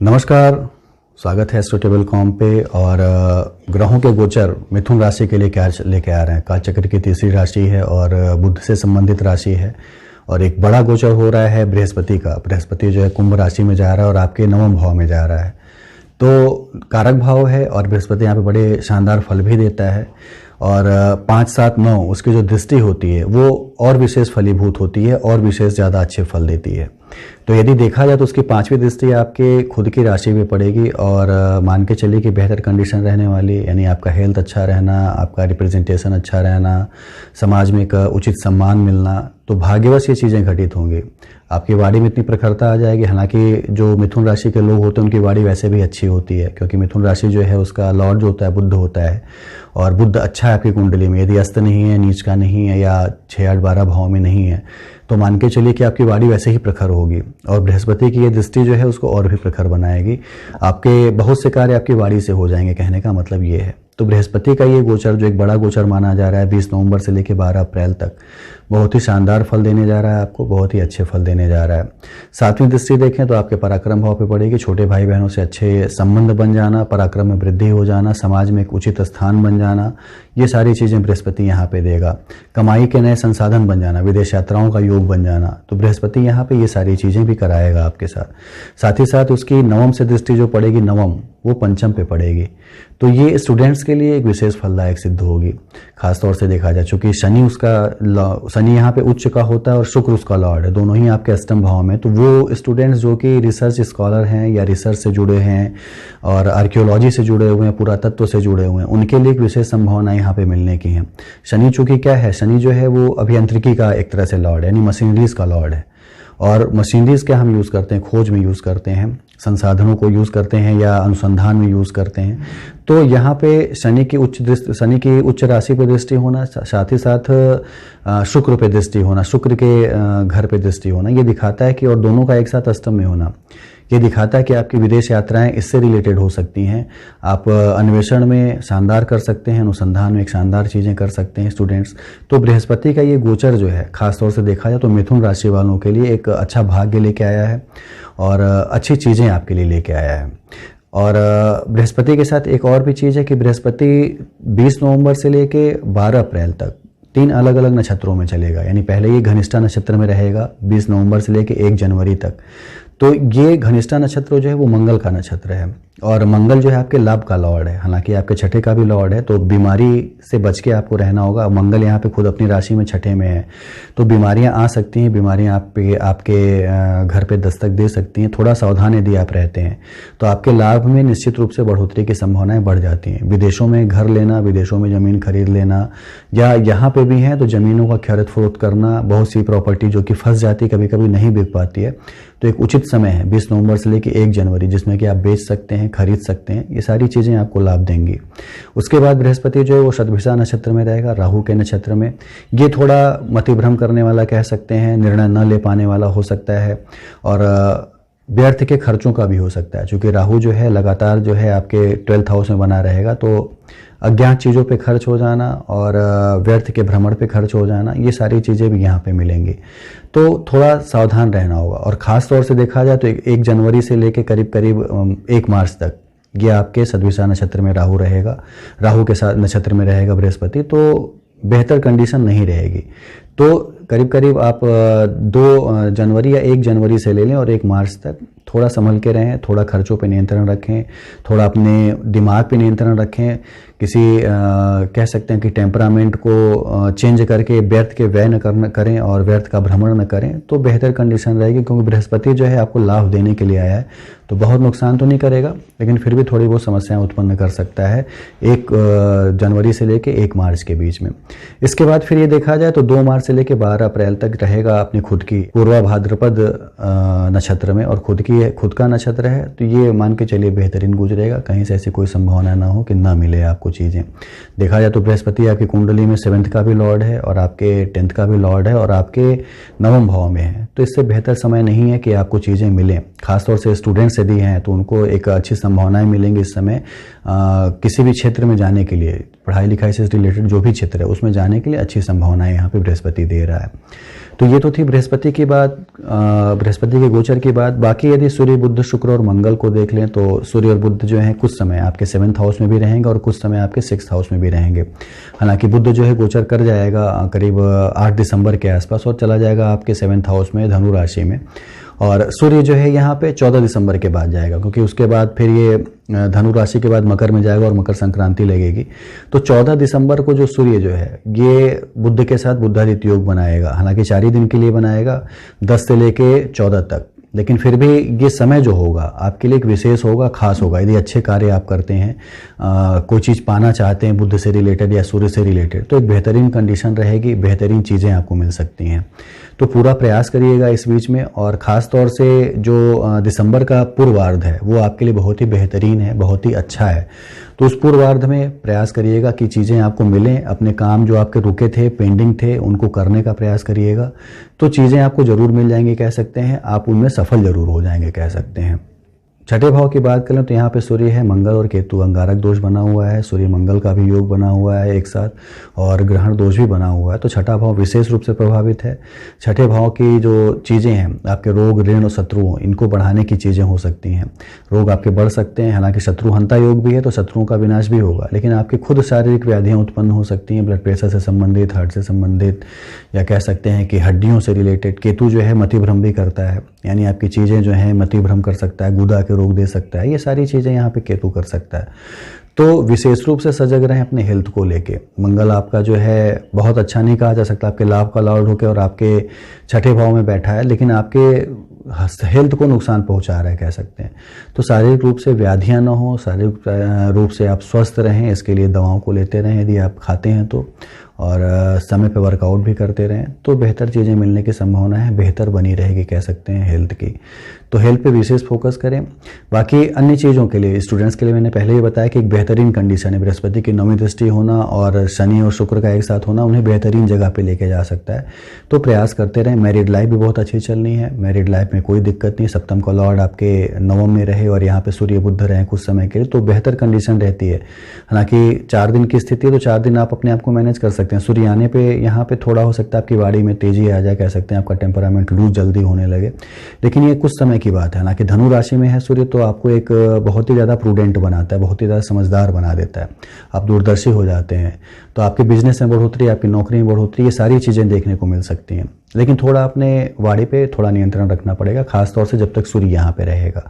नमस्कार, स्वागत है एस्ट्रोटेबल.com पे। और ग्रहों के गोचर मिथुन राशि के लिए क्या लेके आ रहे हैं। कालचक्र की तीसरी राशि है और बुध से संबंधित राशि है और एक बड़ा गोचर हो रहा है बृहस्पति का। बृहस्पति जो है कुंभ राशि में जा रहा है और आपके नवम भाव में जा रहा है, तो कारक भाव है और बृहस्पति यहाँ पे बड़े शानदार फल भी देता है। और 5, 7, 9 उसकी जो दृष्टि होती है वो और विशेष फलीभूत होती है और विशेष ज़्यादा अच्छे फल देती है। तो यदि देखा जाए तो उसकी 5वीं दृष्टि आपके खुद की राशि में पड़ेगी और मान के चलिए कि बेहतर कंडीशन रहने वाली, यानी आपका हेल्थ अच्छा रहना, आपका रिप्रेजेंटेशन अच्छा रहना, समाज में एक उचित सम्मान मिलना, तो भाग्यवश ये चीज़ें घटित होंगी। आपकी वाणी में इतनी प्रखरता आ जाएगी। हालांकि जो मिथुन राशि के लोग होते हैं उनकी वाणी वैसे भी अच्छी होती है, क्योंकि मिथुन राशि जो है उसका लॉर्ड जो होता है बुध होता है और बुध अच्छा है आपकी कुंडली में। यदि अस्त नहीं है, नीच का नहीं है या 6, 8, 12 भाव में नहीं है तो मान के चलिए कि आपकी वाणी वैसे ही प्रखर होगी। और बृहस्पति की ये दृष्टि जो है उसको और भी प्रखर बनाएगी। आपके बहुत से कार्य आपकी वाणी से हो जाएंगे, कहने का मतलब ये है। तो बृहस्पति का ये गोचर जो एक बड़ा गोचर माना जा रहा है 20 नवंबर से लेकर 12 अप्रैल तक, बहुत ही शानदार फल देने जा रहा है आपको, बहुत ही अच्छे फल देने जा रहा है। 7वीं दृष्टि देखें तो आपके पराक्रम भाव पे पड़ेगी। छोटे भाई बहनों से अच्छे संबंध बन जाना, पराक्रम में वृद्धि हो जाना, समाज में एक उचित स्थान बन जाना, ये सारी चीज़ें बृहस्पति यहाँ पे देगा। कमाई के नए संसाधन बन जाना, विदेश यात्राओं का योग बन जाना, तो बृहस्पति यहाँ पे ये सारी चीज़ें भी कराएगा आपके साथ ही साथ उसकी नवम से दृष्टि जो पड़ेगी, नवम वो पंचम पे पड़ेगी। तो ये स्टूडेंट्स के लिए एक विशेष फलदायक सिद्ध होगी। खासतौर से देखा जाए चूंकि शनि यहाँ पे उच्च का होता है और शुक्र उसका लॉर्ड है, दोनों ही आपके अष्टम भाव में। तो वो स्टूडेंट्स जो कि रिसर्च स्कॉलर हैं या रिसर्च से जुड़े हैं और आर्कियोलॉजी से जुड़े हुए हैं, पुरातत्व से जुड़े हुए हैं, उनके लिए एक विशेष संभावना यहाँ पे मिलने की है। शनि चूंकि क्या है, शनि जो है वो अभियांत्रिकी का एक तरह से लॉर्ड है, यानी मशीनरीज का लॉर्ड है। और मशीनरीज क्या हम यूज़ करते हैं, खोज में यूज़ करते हैं, संसाधनों को यूज़ करते हैं या अनुसंधान में यूज़ करते हैं। तो यहाँ पे शनि की उच्च राशि पे दृष्टि होना, साथ ही साथ शुक्र पे दृष्टि होना, शुक्र के घर पे दृष्टि होना, ये दिखाता है कि, और दोनों का एक साथ अष्टम में होना, ये दिखाता है कि आपकी विदेश यात्राएं इससे रिलेटेड हो सकती हैं। आप अन्वेषण में शानदार कर सकते हैं, अनुसंधान में एक शानदार चीज़ें कर सकते हैं स्टूडेंट्स। तो बृहस्पति का ये गोचर जो है खासतौर से देखा जाए तो मिथुन राशि वालों के लिए एक अच्छा भाग्य लेके आया है और अच्छी चीज़ें आपके लिए लेके आया है। और बृहस्पति के साथ एक और भी चीज़ है कि बृहस्पति 20 नवंबर से लेके 12 अप्रैल तक 3 अलग अलग नक्षत्रों में चलेगा। यानी पहले ये घनिष्ठा नक्षत्र में रहेगा 20 नवंबर से लेके 1 जनवरी तक। तो ये घनिष्ठा नक्षत्र जो है वो मंगल का नक्षत्र है और मंगल जो है आपके लाभ का लॉर्ड है, हालांकि आपके छठे का भी लॉर्ड है। तो बीमारी से बच के आपको रहना होगा। मंगल यहाँ पे खुद अपनी राशि में छठे में है, तो बीमारियाँ आ सकती हैं, बीमारियाँ आपके घर पे दस्तक दे सकती हैं। थोड़ा सावधान यदि आप रहते हैं तो आपके लाभ में निश्चित रूप से बढ़ोतरी की संभावनाएं बढ़ जाती हैं। विदेशों में घर लेना, विदेशों में ज़मीन खरीद लेना, या यहाँ पे भी हैं तो ज़मीनों का खरीद फरोख्त करना, बहुत सी प्रॉपर्टी जो कि फंस जाती है, कभी कभी नहीं बिक पाती है, तो एक उचित समय है 20 नवंबर से लेकर 1 जनवरी जिसमें कि आप बेच सकते हैं, खरीद सकते हैं। ये सारी चीज़ें आपको लाभ देंगी। उसके बाद बृहस्पति जो है वो शतभिषा नक्षत्र में रहेगा, राहु के नक्षत्र में। ये थोड़ा मतिभ्रम करने वाला कह सकते हैं, निर्णय न ले पाने वाला हो सकता है और व्यर्थ के खर्चों का भी हो सकता है। चूँकि राहु जो है लगातार जो है आपके 12th हाउस में बना रहेगा, तो अज्ञात चीज़ों पे खर्च हो जाना और व्यर्थ के भ्रमण पे खर्च हो जाना, ये सारी चीज़ें भी यहाँ पे मिलेंगी। तो थोड़ा सावधान रहना होगा। और ख़ास तौर से देखा जाए तो 1 जनवरी से लेकर करीब 1 मार्च तक ये आपके शतभिषा नक्षत्र में राहु रहेगा, राहु के साथ नक्षत्र में रहेगा बृहस्पति, तो बेहतर कंडीशन नहीं रहेगी। तो करीब आप 2 जनवरी या 1 जनवरी से ले लें और 1 मार्च तक थोड़ा संभल के रहें, थोड़ा खर्चों पे नियंत्रण रखें, थोड़ा अपने दिमाग पे नियंत्रण रखें। किसी कह सकते हैं कि टेम्परामेंट को चेंज करके व्यर्थ के व्यय न करें और व्यर्थ का भ्रमण न करें, तो बेहतर कंडीशन रहेगी। क्योंकि बृहस्पति जो है आपको लाभ देने के लिए आया है, तो बहुत नुकसान तो नहीं करेगा, लेकिन फिर भी थोड़ी बहुत समस्याएं उत्पन्न कर सकता है 1 जनवरी से लेके 1 मार्च के बीच में। इसके बाद फिर ये देखा जाए तो 2 मार्च से लेके 12 अप्रैल तक रहेगा अपनी खुद की पूर्वा भाद्रपद नक्षत्र में, और खुद का नक्षत्र है, तो ये मान के चलिए बेहतरीन गुजरेगा। कहीं से ऐसी कोई संभावना ना हो कि ना मिले आपको चीज़ें। देखा जाए तो बृहस्पति आपकी कुंडली में 7th का भी लॉर्ड है और आपके 10th का भी लॉर्ड है और आपके नवम भाव में है, तो इससे बेहतर समय नहीं है कि आपको चीज़ें मिलें। खासतौर से स्टूडेंट्स यदि हैं तो उनको एक अच्छी संभावनाएं मिलेंगी इस समय किसी भी क्षेत्र में जाने के लिए, पढ़ाई लिखाई से रिलेटेड जो भी क्षेत्र है उसमें जाने के लिए अच्छी संभावनाएं यहाँ पे बृहस्पति दे रहा है। तो ये तो थी बृहस्पति की बात, बृहस्पति के गोचर की बात। बाकी यदि सूर्य, बुध, शुक्र और मंगल को देख लें तो सूर्य और बुध जो है कुछ समय आपके 7th हाउस में भी रहेंगे और कुछ समय आपके 6th हाउस में भी रहेंगे। हालांकि बुध जो है गोचर कर जाएगा करीब 8 दिसंबर के आसपास और चला जाएगा आपके 7th हाउस में, धनु राशि में। और सूर्य जो है यहाँ पे 14 दिसंबर के बाद जाएगा, क्योंकि उसके बाद फिर ये धनु राशि के बाद मकर में जाएगा और मकर संक्रांति लगेगी। तो 14 दिसंबर को जो सूर्य जो है ये बुध के साथ बुधादित्य योग बनाएगा। हालांकि 4 ही दिन के लिए बनाएगा, 10 से लेके 14 तक, लेकिन फिर भी ये समय जो होगा आपके लिए एक विशेष होगा, खास होगा। यदि अच्छे कार्य आप करते हैं, कोई चीज़ पाना चाहते हैं बुध से रिलेटेड या सूर्य से रिलेटेड, तो एक बेहतरीन कंडीशन रहेगी, बेहतरीन चीज़ें आपको मिल सकती हैं। तो पूरा प्रयास करिएगा इस बीच में। और ख़ास तौर से जो दिसंबर का पूर्वार्ध है वो आपके लिए बहुत ही बेहतरीन है, बहुत ही अच्छा है। तो उस पूर्वार्ध में प्रयास करिएगा कि चीज़ें आपको मिलें, अपने काम जो आपके रुके थे, पेंडिंग थे, उनको करने का प्रयास करिएगा। तो चीज़ें आपको ज़रूर मिल जाएंगी कह सकते हैं, आप उनमें सफल ज़रूर हो जाएंगे कह सकते हैं। छठे भाव की बात करें तो यहाँ पे सूर्य है, मंगल और केतु, अंगारक दोष बना हुआ है, सूर्य मंगल का भी योग बना हुआ है एक साथ, और ग्रहण दोष भी बना हुआ है। तो छठा भाव विशेष रूप से प्रभावित है। छठे भाव की जो चीज़ें हैं, आपके रोग, ऋण और शत्रुओं, इनको बढ़ाने की चीज़ें हो सकती हैं। रोग आपके बढ़ सकते हैं, हालांकि शत्रु हंता योग भी है तो शत्रुओं का विनाश भी होगा, लेकिन आपकी खुद शारीरिक व्याधियाँ उत्पन्न हो सकती हैं, ब्लड प्रेशर से संबंधित, हार्ट से संबंधित, या कह सकते हैं कि हड्डियों से रिलेटेड। केतु जो है मतिभ्रम भी करता है, यानी आपकी चीज़ें जो हैं मतिभ्रम कर सकता है, गुदा के रोग दे सकता है, ये सारी चीज़ें यहाँ पे केतु कर सकता है। तो विशेष रूप से सजग रहें अपने हेल्थ को लेके। मंगल आपका जो है बहुत अच्छा नहीं कहा जा सकता, आपके लाभ का लॉर्ड होकर और आपके छठे भाव में बैठा है, लेकिन आपके हेल्थ को नुकसान पहुंचा रहा है कह सकते हैं। तो शारीरिक रूप से व्याधियां ना हो, शारीरिक रूप से आप स्वस्थ रहें, इसके लिए दवाओं को लेते रहें यदि आप खाते हैं तो, और समय पर वर्कआउट भी करते रहें, तो बेहतर चीज़ें मिलने की संभावना है, बेहतर बनी रहेगी कह सकते हैं हेल्थ की। तो हेल्थ पे विशेष फोकस करें। बाकी अन्य चीज़ों के लिए, स्टूडेंट्स के लिए मैंने पहले ही बताया कि एक बेहतरीन कंडीशन है, बृहस्पति की 9वीं दृष्टि होना और शनि और शुक्र का एक साथ होना उन्हें बेहतरीन जगह पे लेके जा सकता है। तो प्रयास करते रहें। मैरिड लाइफ भी बहुत अच्छी चलनी है, मैरिड लाइफ में कोई दिक्कत नहीं, सप्तम का लॉर्ड आपके नवम में रहे और यहाँ पे सूर्य बुध रहे कुछ समय के लिए, तो बेहतर कंडीशन रहती है। हालांकि 4 दिन की स्थिति है तो 4 दिन आप अपने आप को मैनेज कर सकते हैं। सूर्य आने पे यहाँ पे थोड़ा हो सकता है आपकी बॉडी में तेजी आ जाए, कह सकते हैं आपका टेम्परामेंट लूज जल्दी होने लगे, लेकिन ये कुछ समय की बात है। हालांकि धनु राशि में है सूर्य तो आपको एक बहुत ही ज़्यादा प्रूडेंट बनाता है, बहुत ही ज़्यादा समझदार बना देता है, आप दूरदर्शी हो जाते हैं। तो आपके बिजनेस में बढ़ोतरी, आपकी नौकरी में बढ़ोतरी, ये सारी चीज़ें देखने को मिल सकती हैं, लेकिन थोड़ा अपने वाणी पे थोड़ा नियंत्रण रखना पड़ेगा, खासतौर से जब तक सूर्य यहाँ पे रहेगा।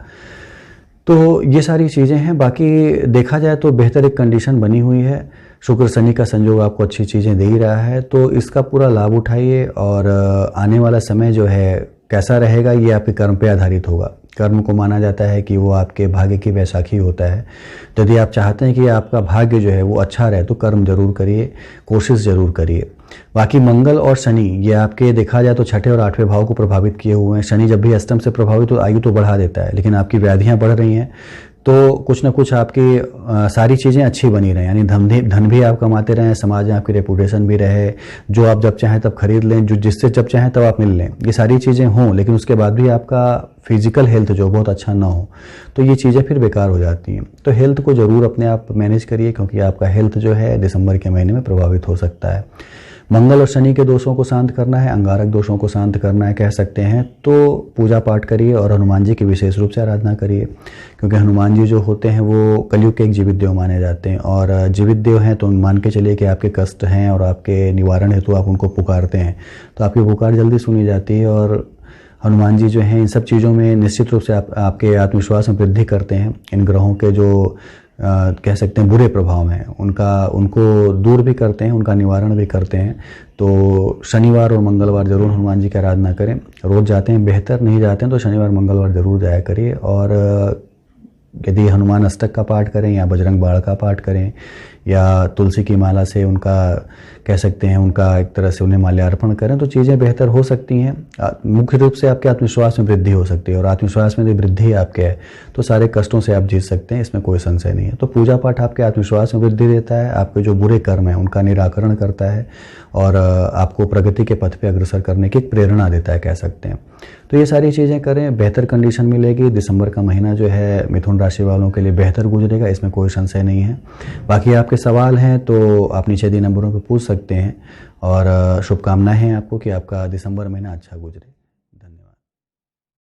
तो ये सारी चीज़ें हैं। बाकी देखा जाए तो बेहतर एक कंडीशन बनी हुई है, शुक्र शनि का संयोग आपको अच्छी चीज़ें दे ही रहा है, तो इसका पूरा लाभ उठाइए। और आने वाला समय जो है कैसा रहेगा ये आपके कर्म पे आधारित होगा। कर्म को माना जाता है कि वो आपके भाग्य की वैशाखी होता है। तो यदि आप चाहते हैं कि आपका भाग्य जो है वो अच्छा रहे तो कर्म जरूर करिए, कोशिश जरूर करिए। बाकी मंगल और शनि ये आपके देखा जाए तो छठे और 8वें भाव को प्रभावित किए हुए हैं। शनि जब भी अष्टम से प्रभावित तो आयु तो बढ़ा देता है, लेकिन आपकी व्याधियां बढ़ रही हैं, तो कुछ ना कुछ आपकी सारी चीज़ें अच्छी बनी रहें, यानी धन भी आप कमाते रहें, समाज में आपकी रेपुटेशन भी रहे, जो आप जब चाहें तब खरीद लें, जो जिससे जब चाहें तब आप मिल लें, ये सारी चीज़ें हों, लेकिन उसके बाद भी आपका फिजिकल हेल्थ जो बहुत अच्छा ना हो, तो ये चीज़ें फिर बेकार हो जाती हैं। तो हेल्थ को ज़रूर अपने आप मैनेज करिए, क्योंकि आपका हेल्थ जो है दिसंबर के महीने में प्रभावित हो सकता है। मंगल और शनि के दोषों को शांत करना है, अंगारक दोषों को शांत करना है कह सकते हैं, तो पूजा पाठ करिए और हनुमान जी की विशेष रूप से आराधना करिए, क्योंकि हनुमान जी जो होते हैं वो कलयुग के एक जीवित देव माने जाते हैं, और जीवित देव हैं तो मान के चलिए कि आपके कष्ट हैं और आपके निवारण हेतु आप उनको पुकारते हैं, तो आपकी पुकार जल्दी सुनी जाती है। और हनुमान जी जो हैं इन सब चीज़ों में निश्चित रूप से आपके आत्मविश्वास में वृद्धि करते हैं। इन ग्रहों के जो कह सकते हैं बुरे प्रभाव हैं उनको दूर भी करते हैं, उनका निवारण भी करते हैं। तो शनिवार और मंगलवार जरूर हनुमान जी की आराधना करें। रोज़ जाते हैं बेहतर, नहीं जाते हैं तो शनिवार मंगलवार जरूर जाया करिए। और यदि हनुमान अष्टक का पाठ करें या बजरंग बाण का पाठ करें या तुलसी की माला से उनका कह सकते हैं उनका एक तरह से उन्हें माल्यार्पण करें तो चीज़ें बेहतर हो सकती हैं। मुख्य रूप से आपके आत्मविश्वास में वृद्धि हो सकती है, और आत्मविश्वास में यदि वृद्धि आपके है तो सारे कष्टों से आप जीत सकते हैं, इसमें कोई संशय नहीं है। तो पूजा पाठ आपके आत्मविश्वास में वृद्धि देता है, आपके जो बुरे कर्म हैं उनका निराकरण करता है और आपको प्रगति के पथ पे अग्रसर करने की प्रेरणा देता है, कह सकते हैं। तो ये सारी चीज़ें करें, बेहतर कंडीशन मिलेगी। दिसंबर का महीना जो है मिथुन राशि वालों के लिए बेहतर गुजरेगा, इसमें कोई संशय नहीं है। बाकी आपके सवाल हैं तो आप नीचे दिए नंबरों पर पूछ सकते हैं, और शुभकामनाएं हैं आपको कि आपका दिसंबर महीना अच्छा गुजरे।